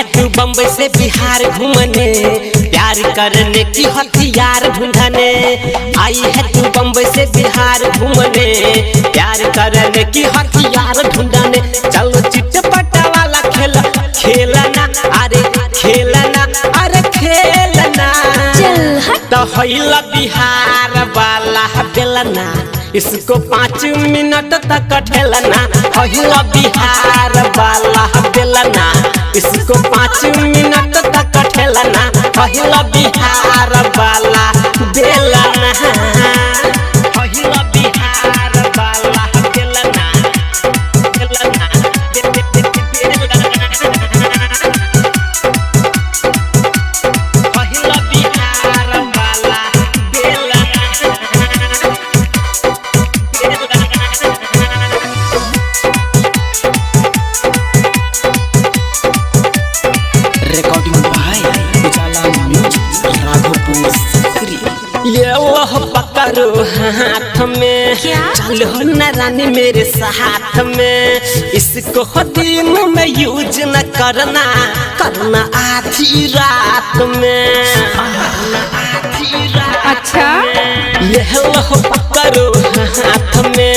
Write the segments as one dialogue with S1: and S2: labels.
S1: है तू बम्बई से बिहार घूमने, प्यार करने की हथियार ढूंढने। आई है तू बम्बई से बिहार घूमने, प्यार करने की हथियार ढूंढने। चलो चिटपट वाला खेल खेलना, अरे खेलना, अरे खेलना। तो हैला बिहार वाला बेलना, इसको 5 मिनट तक ठेलना। हैला बिहार वाला बेलना, इसको 5 मिनट तक ठेलना। हैला बिहार वाला बेलना, हैला बिहार वाला बेलना, बेलना, हैला बिहार वाला बेलना।
S2: रिकॉर्डिंग भाई उजाला म्यूजिक राघोपुर सक्री।
S1: ये वह पकड़ो हाथ में, चलो न रानी मेरे साथ में। इसको दिन में यूज न करना, करना आधी रात में।
S3: अच्छा
S1: यह वह पकड़ो हाथ में,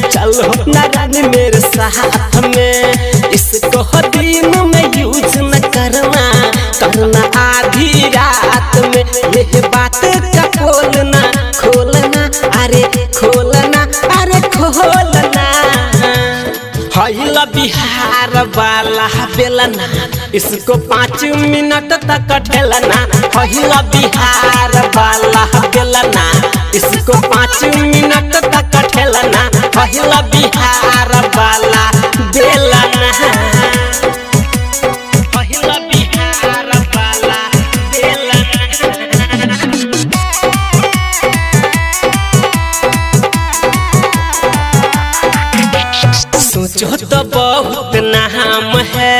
S1: चलो न रानी मेरे साथ में। इसको दिन में यूज न करना, करना आधी रात में। यह बात का खोलना खोलना, अरे खोलना, अरे खोलना। हैला बिहार वाला बेलना, इसको 5 मिनट तक ठेलना। हैला बिहार वाला बेलना, इसको 5 मिनट तक ठेलना। हैला बिहार वाला बेलना, हैला बिहार वाला बेलना। सोचो तो बहुत नाम है,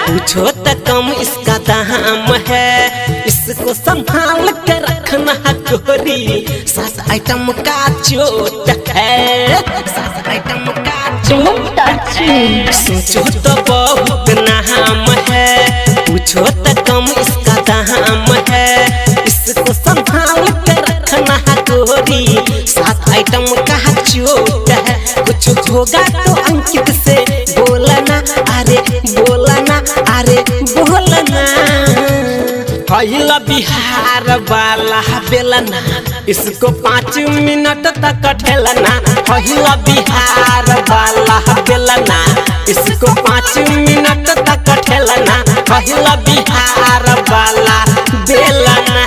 S1: पूछो तो कम इसका दाम है। इसको संभाल के रखना गोरी, 7 आइटम का चोट है, 7 आइटम का चोट है। सोचो तो बहुत नाम है, पूछो तो कम इसका दाम है। इसको संभाल के रखना गोरी, 7 आइटम का चोट है। कुछ होगा तो अंकित से बोलना, अरे बोलना, अरे बोलना। हैला बिहार वाला बेलना, इसको 5 मिनट तक ठेलना। हैला बिहार वाला बेलना, इसको 5 मिनट तक ठेलना। हैला बिहार वाला बेलना।